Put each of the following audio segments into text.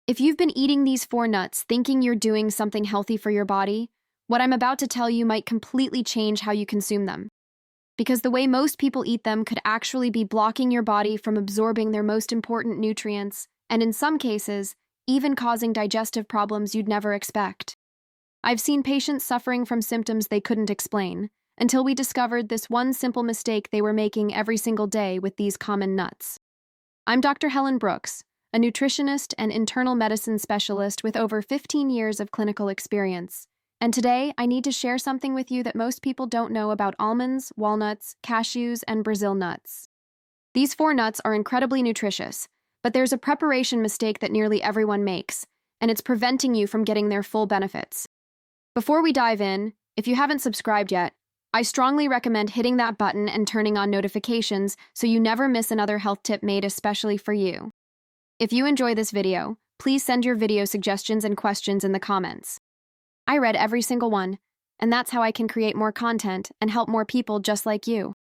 If you've been eating these four nuts thinking you're doing something healthy for your body, what I'm about to tell you might completely change how you consume them. Because the way most people eat them could actually be blocking your body from absorbing their most important nutrients, and in some cases, even causing digestive problems you'd never expect. I've seen patients suffering from symptoms they couldn't explain, until we discovered this one simple mistake they were making every single day with these common nuts. I'm Dr. Helen Brooks, a nutritionist and internal medicine specialist with over 15 years of clinical experience. And today, I need to share something with you that most people don't know about almonds, walnuts, cashews, and Brazil nuts. These four nuts are incredibly nutritious, but there's a preparation mistake that nearly everyone makes, and it's preventing you from getting their full benefits. Before we dive in, if you haven't subscribed yet, I strongly recommend hitting that button and turning on notifications so you never miss another health tip made especially for you. If you enjoy this video, please send your video suggestions and questions in the comments. I read every single one, and that's how I can create more content and help more people just like you.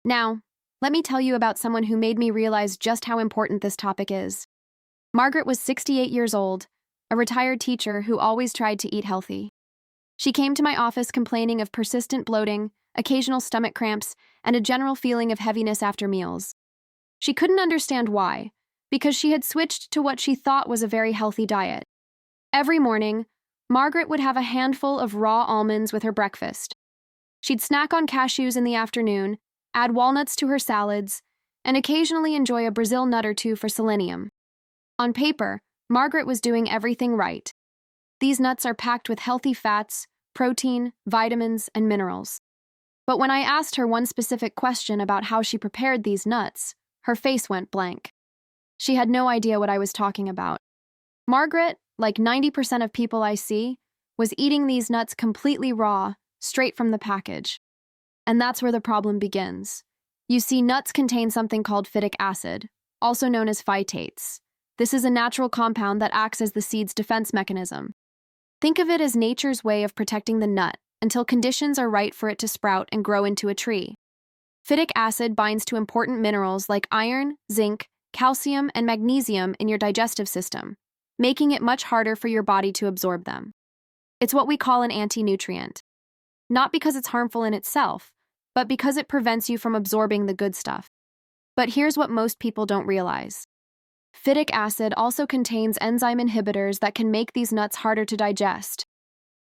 Now, let me tell you about someone who made me realize just how important this topic is. Margaret was 68 years old, a retired teacher who always tried to eat healthy. She came to my office complaining of persistent bloating, occasional stomach cramps, and a general feeling of heaviness after meals. She couldn't understand why, because she had switched to what she thought was a very healthy diet. Every morning, Margaret would have a handful of raw almonds with her breakfast. She'd snack on cashews in the afternoon, add walnuts to her salads, and occasionally enjoy a Brazil nut or two for selenium. On paper, Margaret was doing everything right. These nuts are packed with healthy fats, protein, vitamins, and minerals. But when I asked her one specific question about how she prepared these nuts, her face went blank. She had no idea what I was talking about. Margaret, like 90% of people I see, was eating these nuts completely raw, straight from the package. And that's where the problem begins. You see, nuts contain something called phytic acid, also known as phytates. This is a natural compound that acts as the seed's defense mechanism. Think of it as nature's way of protecting the nut until conditions are right for it to sprout and grow into a tree. Phytic acid binds to important minerals like iron, zinc, calcium, and magnesium in your digestive system, making it much harder for your body to absorb them. It's what we call an anti-nutrient. Not because it's harmful in itself, but because it prevents you from absorbing the good stuff. But here's what most people don't realize. Phytic acid also contains enzyme inhibitors that can make these nuts harder to digest.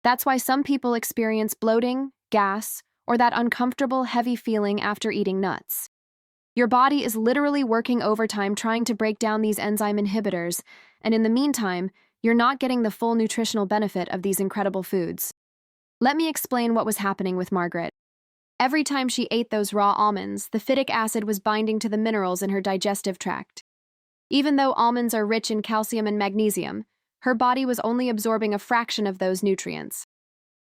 That's why some people experience bloating, gas, or that uncomfortable, heavy feeling after eating nuts. Your body is literally working overtime trying to break down these enzyme inhibitors, and in the meantime, you're not getting the full nutritional benefit of these incredible foods. Let me explain what was happening with Margaret. Every time she ate those raw almonds, the phytic acid was binding to the minerals in her digestive tract. Even though almonds are rich in calcium and magnesium, her body was only absorbing a fraction of those nutrients.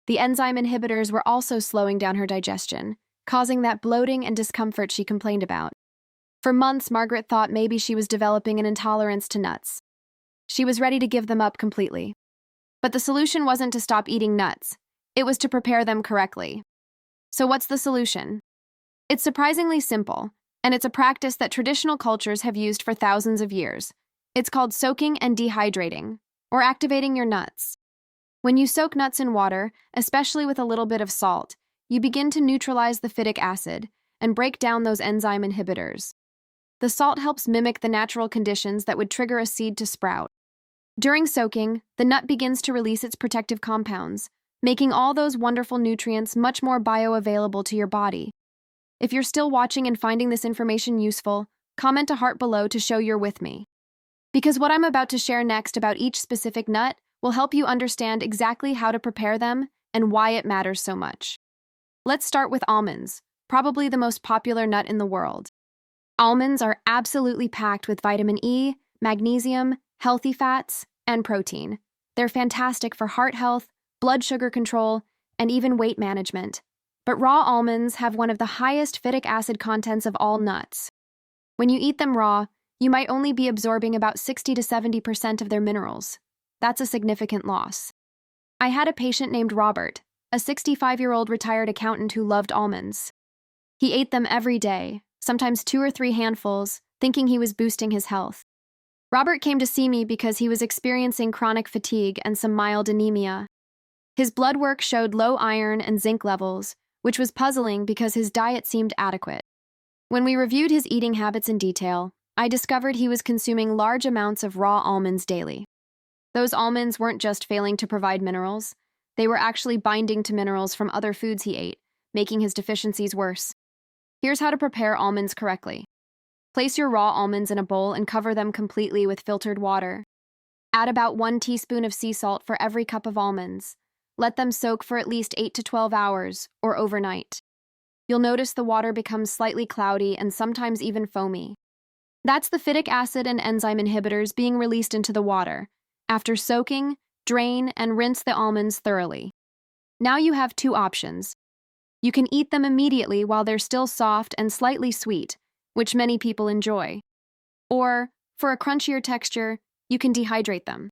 The enzyme inhibitors were also slowing down her digestion, causing that bloating and discomfort she complained about. For months, Margaret thought maybe she was developing an intolerance to nuts. She was ready to give them up completely. But the solution wasn't to stop eating nuts. It was to prepare them correctly. So what's the solution? It's surprisingly simple, and it's a practice that traditional cultures have used for thousands of years. It's called soaking and dehydrating, or activating your nuts. When you soak nuts in water, especially with a little bit of salt, you begin to neutralize the phytic acid and break down those enzyme inhibitors. The salt helps mimic the natural conditions that would trigger a seed to sprout. During soaking, the nut begins to release its protective compounds, making all those wonderful nutrients much more bioavailable to your body. If you're still watching and finding this information useful, comment a heart below to show you're with me. Because what I'm about to share next about each specific nut will help you understand exactly how to prepare them and why it matters so much. Let's start with almonds, probably the most popular nut in the world. Almonds are absolutely packed with vitamin E, magnesium, healthy fats, and protein. They're fantastic for heart health, blood sugar control, and even weight management. But raw almonds have one of the highest phytic acid contents of all nuts. When you eat them raw, you might only be absorbing about 60 to 70% of their minerals. That's a significant loss. I had a patient named Robert, a 65-year-old retired accountant who loved almonds. He ate them every day, sometimes 2 or 3 handfuls, thinking he was boosting his health. Robert came to see me because he was experiencing chronic fatigue and some mild anemia. His blood work showed low iron and zinc levels, which was puzzling because his diet seemed adequate. When we reviewed his eating habits in detail, I discovered he was consuming large amounts of raw almonds daily. Those almonds weren't just failing to provide minerals, they were actually binding to minerals from other foods he ate, making his deficiencies worse. Here's how to prepare almonds correctly. Place your raw almonds in a bowl and cover them completely with filtered water. Add about 1 teaspoon of sea salt for every cup of almonds. Let them soak for at least 8 to 12 hours, or overnight. You'll notice the water becomes slightly cloudy and sometimes even foamy. That's the phytic acid and enzyme inhibitors being released into the water. After soaking, drain and rinse the almonds thoroughly. Now you have 2 options. You can eat them immediately while they're still soft and slightly sweet, which many people enjoy. Or, for a crunchier texture, you can dehydrate them.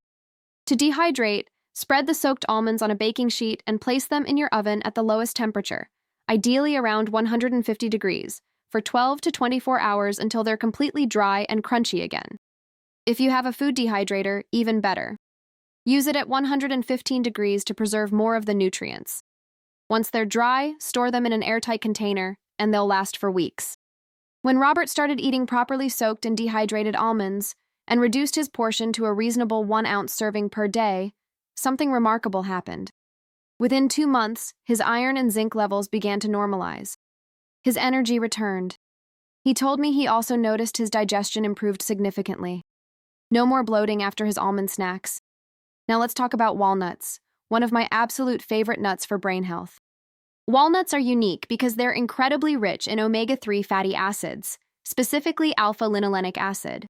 To dehydrate, spread the soaked almonds on a baking sheet and place them in your oven at the lowest temperature, ideally around 150 degrees, for 12 to 24 hours until they're completely dry and crunchy again. If you have a food dehydrator, even better. Use it at 115 degrees to preserve more of the nutrients. Once they're dry, store them in an airtight container, and they'll last for weeks. When Robert started eating properly soaked and dehydrated almonds and reduced his portion to a reasonable 1-ounce serving per day, something remarkable happened. Within 2 months, his iron and zinc levels began to normalize. His energy returned. He told me he also noticed his digestion improved significantly. No more bloating after his almond snacks. Now let's talk about walnuts, one of my absolute favorite nuts for brain health. Walnuts are unique because they're incredibly rich in omega-3 fatty acids, specifically alpha-linolenic acid.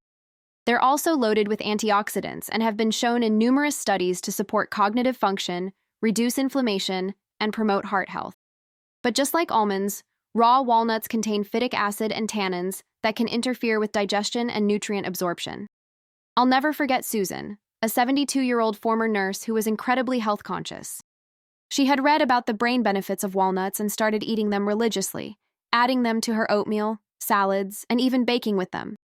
They're also loaded with antioxidants and have been shown in numerous studies to support cognitive function, reduce inflammation, and promote heart health. But just like almonds, raw walnuts contain phytic acid and tannins that can interfere with digestion and nutrient absorption. I'll never forget Susan, a 72-year-old former nurse who was incredibly health conscious. She had read about the brain benefits of walnuts and started eating them religiously, adding them to her oatmeal, salads, and even baking with them.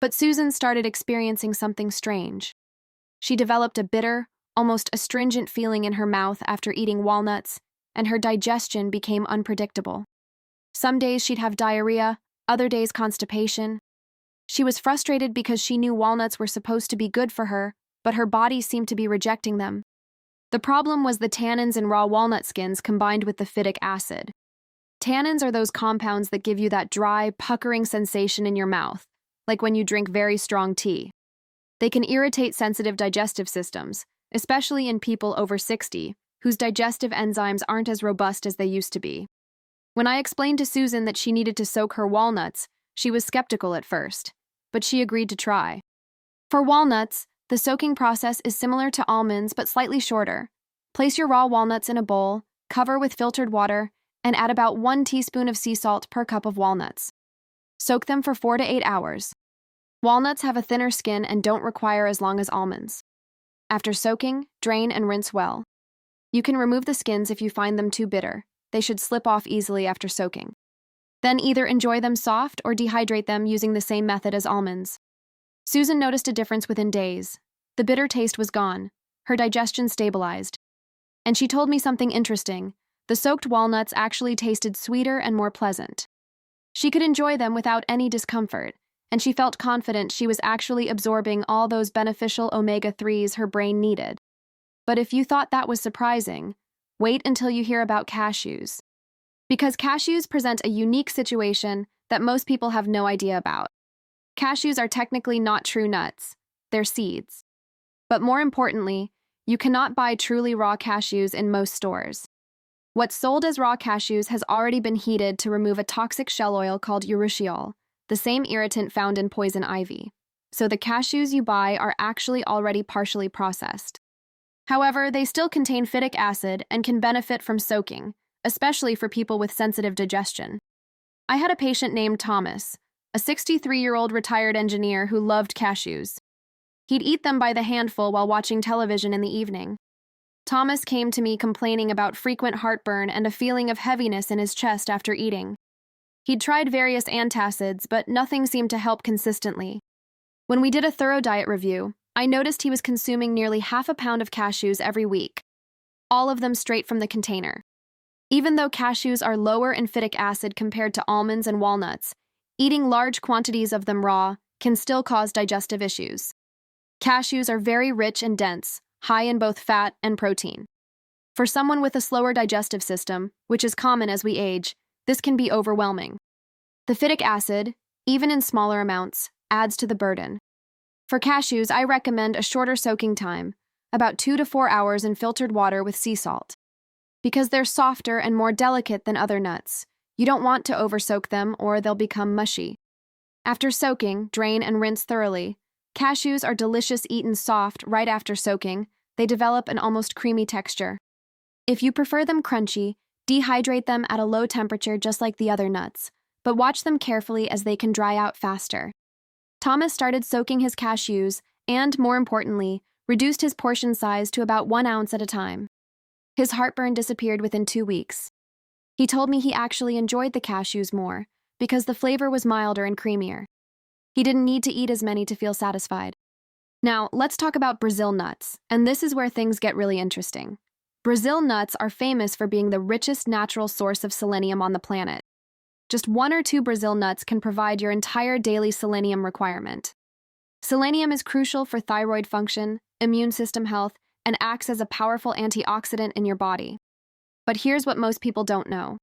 But Susan started experiencing something strange. She developed a bitter, almost astringent feeling in her mouth after eating walnuts, and her digestion became unpredictable. Some days she'd have diarrhea, other days constipation. She was frustrated because she knew walnuts were supposed to be good for her, but her body seemed to be rejecting them. The problem was the tannins in raw walnut skins combined with the phytic acid. Tannins are those compounds that give you that dry, puckering sensation in your mouth, like when you drink very strong tea. They can irritate sensitive digestive systems, especially in people over 60, whose digestive enzymes aren't as robust as they used to be. When I explained to Susan that she needed to soak her walnuts, she was skeptical at first, but she agreed to try. For walnuts, the soaking process is similar to almonds but slightly shorter. Place your raw walnuts in a bowl, cover with filtered water, and add about 1 teaspoon of sea salt per cup of walnuts. Soak them for 4 to 8 hours. Walnuts have a thinner skin and don't require as long as almonds. After soaking, drain and rinse well. You can remove the skins if you find them too bitter. They should slip off easily after soaking. Then either enjoy them soft or dehydrate them using the same method as almonds. Susan noticed a difference within days. The bitter taste was gone. Her digestion stabilized. And she told me something interesting. The soaked walnuts actually tasted sweeter and more pleasant. She could enjoy them without any discomfort, and she felt confident she was actually absorbing all those beneficial omega-3s her brain needed. But if you thought that was surprising, wait until you hear about cashews. Because cashews present a unique situation that most people have no idea about. Cashews are technically not true nuts, they're seeds. But more importantly, you cannot buy truly raw cashews in most stores. What's sold as raw cashews has already been heated to remove a toxic shell oil called urushiol, the same irritant found in poison ivy. So the cashews you buy are actually already partially processed. However, they still contain phytic acid and can benefit from soaking, especially for people with sensitive digestion. I had a patient named Thomas, a 63-year-old retired engineer who loved cashews. He'd eat them by the handful while watching television in the evening. Thomas came to me complaining about frequent heartburn and a feeling of heaviness in his chest after eating. He'd tried various antacids, but nothing seemed to help consistently. When we did a thorough diet review, I noticed he was consuming nearly half a pound of cashews every week, all of them straight from the container. Even though cashews are lower in phytic acid compared to almonds and walnuts, eating large quantities of them raw can still cause digestive issues. Cashews are very rich and dense, high in both fat and protein. For someone with a slower digestive system, which is common as we age, this can be overwhelming. The phytic acid, even in smaller amounts, adds to the burden. For cashews, I recommend a shorter soaking time, about 2 to 4 hours in filtered water with sea salt. Because they're softer and more delicate than other nuts, you don't want to oversoak them or they'll become mushy. After soaking, drain and rinse thoroughly. Cashews are delicious eaten soft right after soaking. They develop an almost creamy texture. If you prefer them crunchy, dehydrate them at a low temperature just like the other nuts, but watch them carefully as they can dry out faster. Thomas started soaking his cashews and, more importantly, reduced his portion size to about 1 ounce at a time. His heartburn disappeared within 2 weeks. He told me he actually enjoyed the cashews more because the flavor was milder and creamier. He didn't need to eat as many to feel satisfied. Now, let's talk about Brazil nuts, and this is where things get really interesting. Brazil nuts are famous for being the richest natural source of selenium on the planet. Just 1 or 2 Brazil nuts can provide your entire daily selenium requirement. Selenium is crucial for thyroid function, immune system health, and acts as a powerful antioxidant in your body. But here's what most people don't know.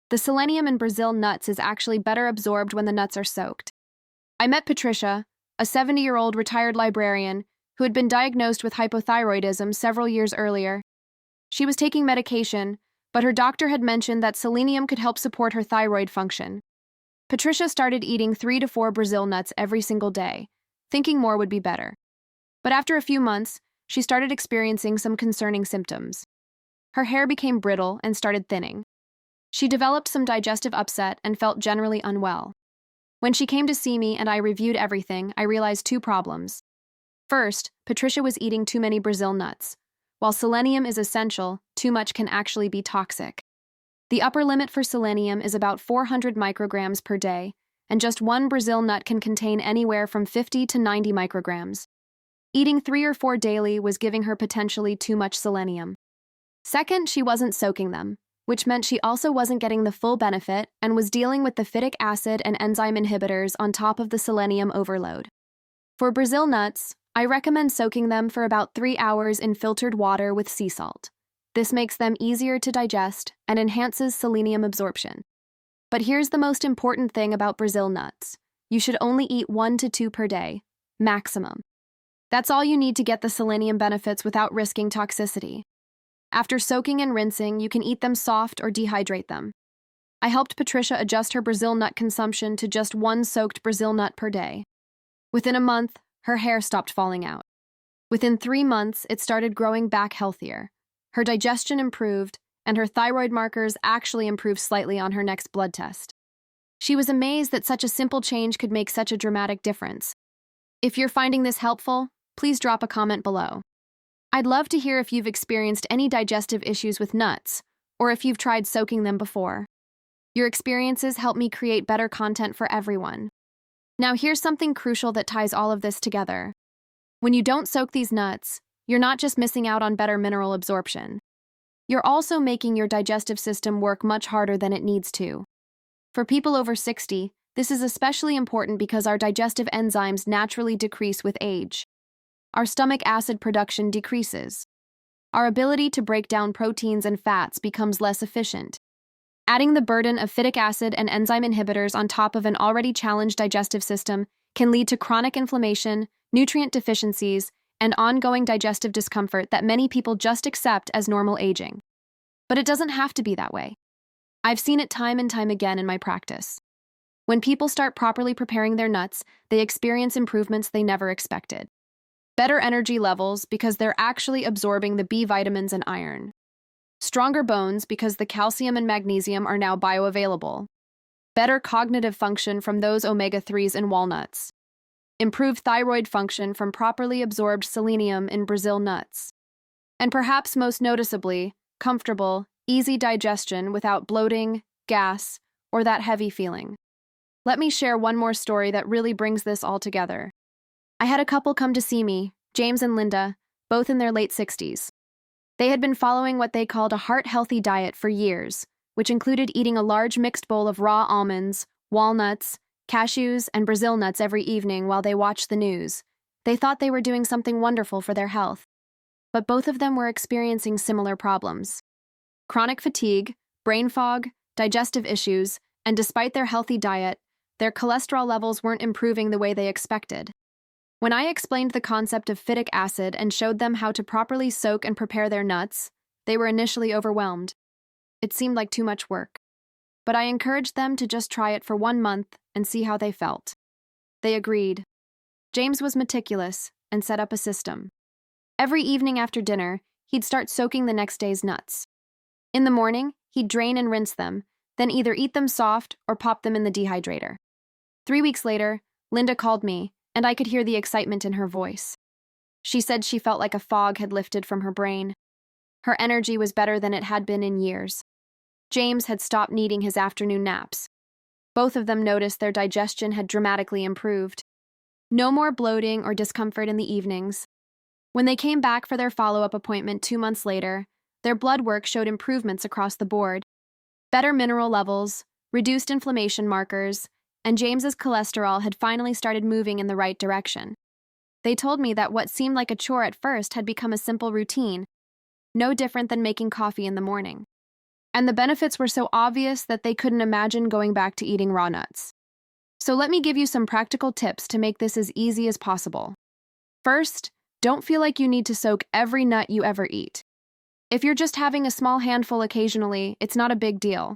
The selenium in Brazil nuts is actually better absorbed when the nuts are soaked. I met Patricia, a 70-year-old retired librarian who had been diagnosed with hypothyroidism several years earlier. She was taking medication, but her doctor had mentioned that selenium could help support her thyroid function. Patricia started eating 3 to 4 Brazil nuts every single day, thinking more would be better. But after a few months, she started experiencing some concerning symptoms. Her hair became brittle and started thinning. She developed some digestive upset and felt generally unwell. When she came to see me and I reviewed everything, I realized 2 problems. First, Patricia was eating too many Brazil nuts. While selenium is essential, too much can actually be toxic. The upper limit for selenium is about 400 micrograms per day, and just 1 Brazil nut can contain anywhere from 50 to 90 micrograms. Eating 3 or 4 daily was giving her potentially too much selenium. Second, she wasn't soaking them, which meant she also wasn't getting the full benefit and was dealing with the phytic acid and enzyme inhibitors on top of the selenium overload. For Brazil nuts, I recommend soaking them for about 3 hours in filtered water with sea salt. This makes them easier to digest and enhances selenium absorption. But here's the most important thing about Brazil nuts. You should only eat 1 to 2 per day, maximum. That's all you need to get the selenium benefits without risking toxicity. After soaking and rinsing, you can eat them soft or dehydrate them. I helped Patricia adjust her Brazil nut consumption to just 1 soaked Brazil nut per day. Within a month, her hair stopped falling out. Within 3 months, it started growing back healthier. Her digestion improved, and her thyroid markers actually improved slightly on her next blood test. She was amazed that such a simple change could make such a dramatic difference. If you're finding this helpful, please drop a comment below. I'd love to hear if you've experienced any digestive issues with nuts, or if you've tried soaking them before. Your experiences help me create better content for everyone. Now here's something crucial that ties all of this together. When you don't soak these nuts, you're not just missing out on better mineral absorption. You're also making your digestive system work much harder than it needs to. For people over 60, this is especially important because our digestive enzymes naturally decrease with age. Our stomach acid production decreases. Our ability to break down proteins and fats becomes less efficient. Adding the burden of phytic acid and enzyme inhibitors on top of an already challenged digestive system can lead to chronic inflammation, nutrient deficiencies, and ongoing digestive discomfort that many people just accept as normal aging. But it doesn't have to be that way. I've seen it time and time again in my practice. When people start properly preparing their nuts, they experience improvements they never expected. Better energy levels because they're actually absorbing the B vitamins and iron. Stronger bones because the calcium and magnesium are now bioavailable. Better cognitive function from those omega-3s in walnuts. Improved thyroid function from properly absorbed selenium in Brazil nuts. And perhaps most noticeably, comfortable, easy digestion without bloating, gas, or that heavy feeling. Let me share one more story that really brings this all together. I had a couple come to see me, James and Linda, both in their late 60s. They had been following what they called a heart-healthy diet for years, which included eating a large mixed bowl of raw almonds, walnuts, cashews, and Brazil nuts every evening while they watched the news. They thought they were doing something wonderful for their health. But both of them were experiencing similar problems: chronic fatigue, brain fog, digestive issues, and despite their healthy diet, their cholesterol levels weren't improving the way they expected. When I explained the concept of phytic acid and showed them how to properly soak and prepare their nuts, they were initially overwhelmed. It seemed like too much work. But I encouraged them to just try it for 1 month and see how they felt. They agreed. James was meticulous and set up a system. Every evening after dinner, he'd start soaking the next day's nuts. In the morning, he'd drain and rinse them, then either eat them soft or pop them in the dehydrator. 3 weeks later, Linda called me, and I could hear the excitement in her voice. She said she felt like a fog had lifted from her brain. Her energy was better than it had been in years. James had stopped needing his afternoon naps. Both of them noticed their digestion had dramatically improved. No more bloating or discomfort in the evenings. When they came back for their follow-up appointment 2 months later, their blood work showed improvements across the board. Better mineral levels, reduced inflammation markers, and James's cholesterol had finally started moving in the right direction. They told me that what seemed like a chore at first had become a simple routine, no different than making coffee in the morning. And the benefits were so obvious that they couldn't imagine going back to eating raw nuts. So let me give you some practical tips to make this as easy as possible. First, don't feel like you need to soak every nut you ever eat. If you're just having a small handful occasionally, it's not a big deal.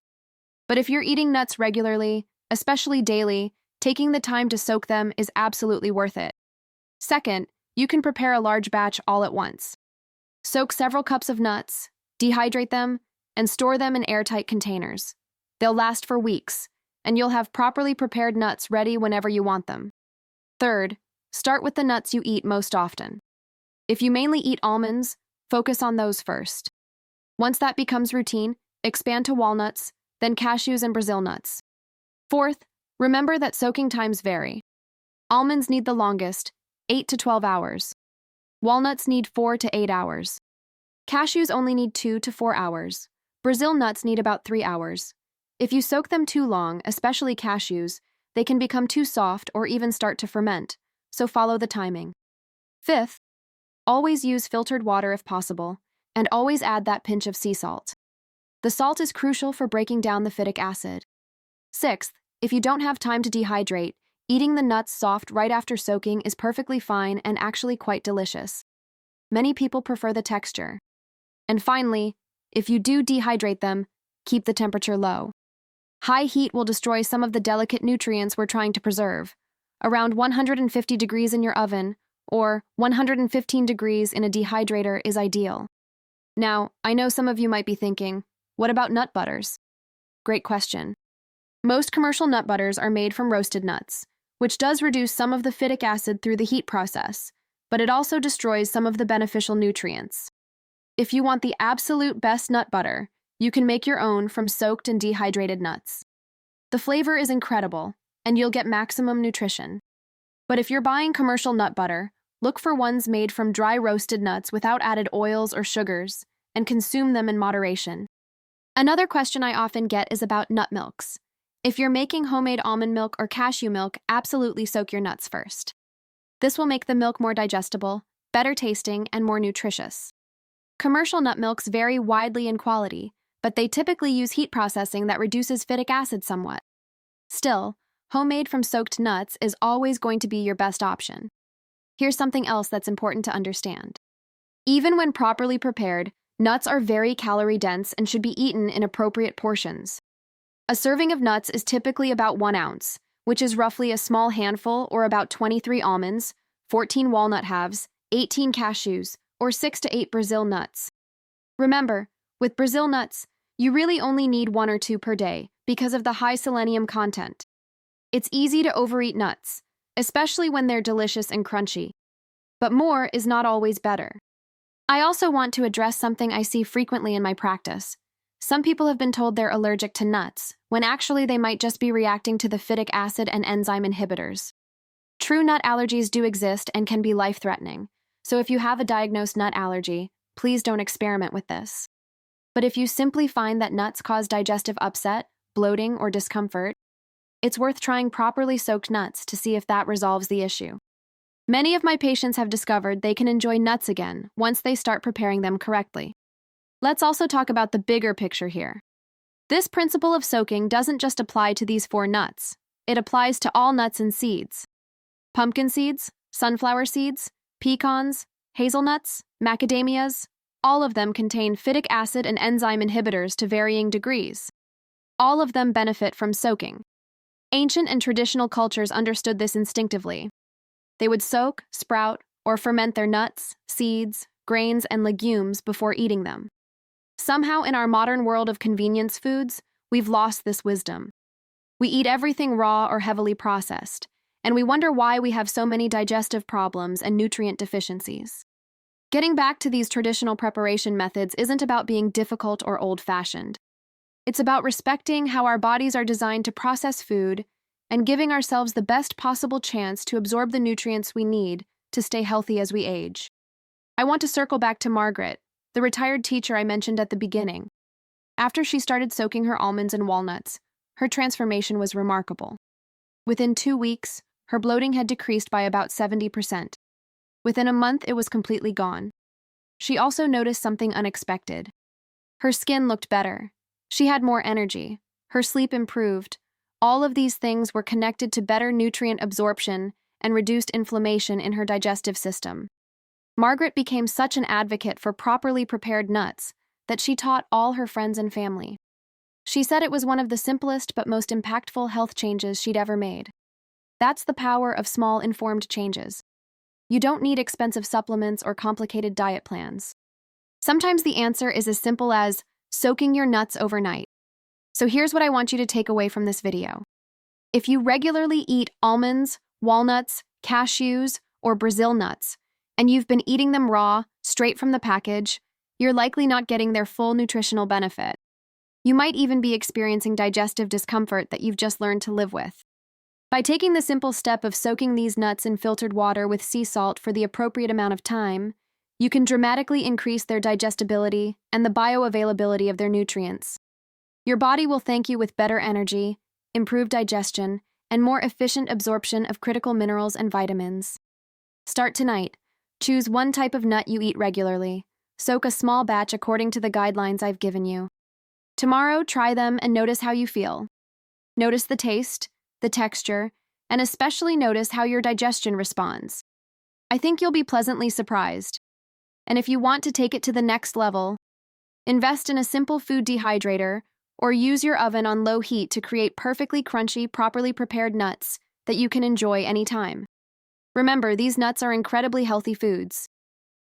But if you're eating nuts regularly, especially daily, taking the time to soak them is absolutely worth it. Second, you can prepare a large batch all at once. Soak several cups of nuts, dehydrate them, and store them in airtight containers. They'll last for weeks, and you'll have properly prepared nuts ready whenever you want them. Third, start with the nuts you eat most often. If you mainly eat almonds, focus on those first. Once that becomes routine, expand to walnuts, then cashews and Brazil nuts. Fourth, remember that soaking times vary. Almonds need the longest, 8 to 12 hours. Walnuts need 4 to 8 hours. Cashews only need 2 to 4 hours. Brazil nuts need about 3 hours. If you soak them too long, especially cashews, they can become too soft or even start to ferment, so follow the timing. Fifth, always use filtered water if possible, and always add that pinch of sea salt. The salt is crucial for breaking down the phytic acid. Sixth, if you don't have time to dehydrate, eating the nuts soft right after soaking is perfectly fine and actually quite delicious. Many people prefer the texture. And finally, if you do dehydrate them, keep the temperature low. High heat will destroy some of the delicate nutrients we're trying to preserve. Around 150 degrees in your oven, or 115 degrees in a dehydrator is ideal. Now, I know some of you might be thinking, what about nut butters? Great question. Most commercial nut butters are made from roasted nuts, which does reduce some of the phytic acid through the heat process, but it also destroys some of the beneficial nutrients. If you want the absolute best nut butter, you can make your own from soaked and dehydrated nuts. The flavor is incredible, and you'll get maximum nutrition. But if you're buying commercial nut butter, look for ones made from dry roasted nuts without added oils or sugars, and consume them in moderation. Another question I often get is about nut milks. If you're making homemade almond milk or cashew milk, absolutely soak your nuts first. This will make the milk more digestible, better tasting, and more nutritious. Commercial nut milks vary widely in quality, but they typically use heat processing that reduces phytic acid somewhat. Still, homemade from soaked nuts is always going to be your best option. Here's something else that's important to understand. Even when properly prepared, nuts are very calorie-dense and should be eaten in appropriate portions. A serving of nuts is typically about 1 ounce, which is roughly a small handful or about 23 almonds, 14 walnut halves, 18 cashews, or 6 to 8 Brazil nuts. Remember, with Brazil nuts, you really only need 1 or 2 per day because of the high selenium content. It's easy to overeat nuts, especially when they're delicious and crunchy. But more is not always better. I also want to address something I see frequently in my practice. Some people have been told they're allergic to nuts, when actually they might just be reacting to the phytic acid and enzyme inhibitors. True nut allergies do exist and can be life-threatening, so if you have a diagnosed nut allergy, please don't experiment with this. But if you simply find that nuts cause digestive upset, bloating, or discomfort, it's worth trying properly soaked nuts to see if that resolves the issue. Many of my patients have discovered they can enjoy nuts again once they start preparing them correctly. Let's also talk about the bigger picture here. This principle of soaking doesn't just apply to these 4 nuts. It applies to all nuts and seeds. Pumpkin seeds, sunflower seeds, pecans, hazelnuts, macadamias, all of them contain phytic acid and enzyme inhibitors to varying degrees. All of them benefit from soaking. Ancient and traditional cultures understood this instinctively. They would soak, sprout, or ferment their nuts, seeds, grains, and legumes before eating them. Somehow, in our modern world of convenience foods, we've lost this wisdom. We eat everything raw or heavily processed, and we wonder why we have so many digestive problems and nutrient deficiencies. Getting back to these traditional preparation methods isn't about being difficult or old-fashioned. It's about respecting how our bodies are designed to process food and giving ourselves the best possible chance to absorb the nutrients we need to stay healthy as we age. I want to circle back to Margaret, the retired teacher I mentioned at the beginning. After she started soaking her almonds and walnuts, her transformation was remarkable. Within 2 weeks, her bloating had decreased by about 70%. Within a month, it was completely gone. She also noticed something unexpected. Her skin looked better. She had more energy. Her sleep improved. All of these things were connected to better nutrient absorption and reduced inflammation in her digestive system. Margaret became such an advocate for properly prepared nuts that she taught all her friends and family. She said it was one of the simplest but most impactful health changes she'd ever made. That's the power of small, informed changes. You don't need expensive supplements or complicated diet plans. Sometimes the answer is as simple as soaking your nuts overnight. So here's what I want you to take away from this video. If you regularly eat almonds, walnuts, cashews, or Brazil nuts, and you've been eating them raw, straight from the package, you're likely not getting their full nutritional benefit. You might even be experiencing digestive discomfort that you've just learned to live with. By taking the simple step of soaking these nuts in filtered water with sea salt for the appropriate amount of time, you can dramatically increase their digestibility and the bioavailability of their nutrients. Your body will thank you with better energy, improved digestion, and more efficient absorption of critical minerals and vitamins. Start tonight. Choose one type of nut you eat regularly. Soak a small batch according to the guidelines I've given you. Tomorrow, try them and notice how you feel. Notice the taste, the texture, and especially notice how your digestion responds. I think you'll be pleasantly surprised. And if you want to take it to the next level, invest in a simple food dehydrator or use your oven on low heat to create perfectly crunchy, properly prepared nuts that you can enjoy anytime. Remember, these nuts are incredibly healthy foods.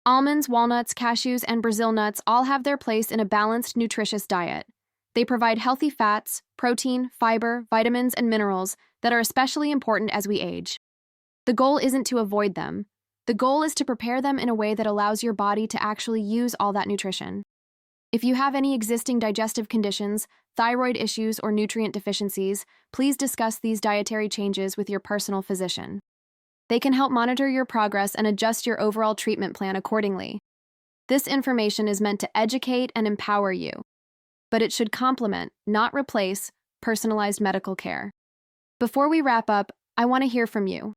Almonds, walnuts, cashews, and Brazil nuts all have their place in a balanced, nutritious diet. They provide healthy fats, protein, fiber, vitamins, and minerals that are especially important as we age. The goal isn't to avoid them. The goal is to prepare them in a way that allows your body to actually use all that nutrition. If you have any existing digestive conditions, thyroid issues, or nutrient deficiencies, please discuss these dietary changes with your personal physician. They can help monitor your progress and adjust your overall treatment plan accordingly. This information is meant to educate and empower you, but it should complement, not replace, personalized medical care. Before we wrap up, I want to hear from you.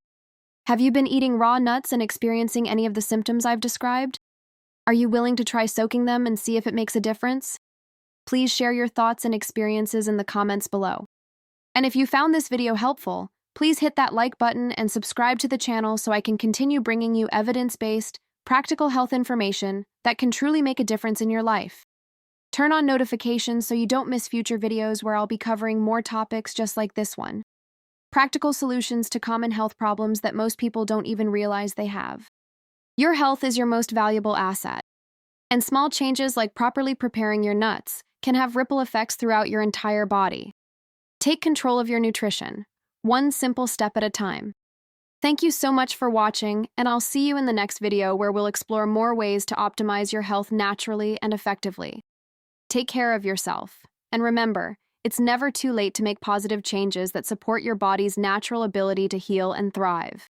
Have you been eating raw nuts and experiencing any of the symptoms I've described? Are you willing to try soaking them and see if it makes a difference? Please share your thoughts and experiences in the comments below. And if you found this video helpful, please hit that like button and subscribe to the channel so I can continue bringing you evidence-based, practical health information that can truly make a difference in your life. Turn on notifications so you don't miss future videos where I'll be covering more topics just like this one. Practical solutions to common health problems that most people don't even realize they have. Your health is your most valuable asset, and small changes like properly preparing your nuts can have ripple effects throughout your entire body. Take control of your nutrition, one simple step at a time. Thank you so much for watching, and I'll see you in the next video where we'll explore more ways to optimize your health naturally and effectively. Take care of yourself, and remember, it's never too late to make positive changes that support your body's natural ability to heal and thrive.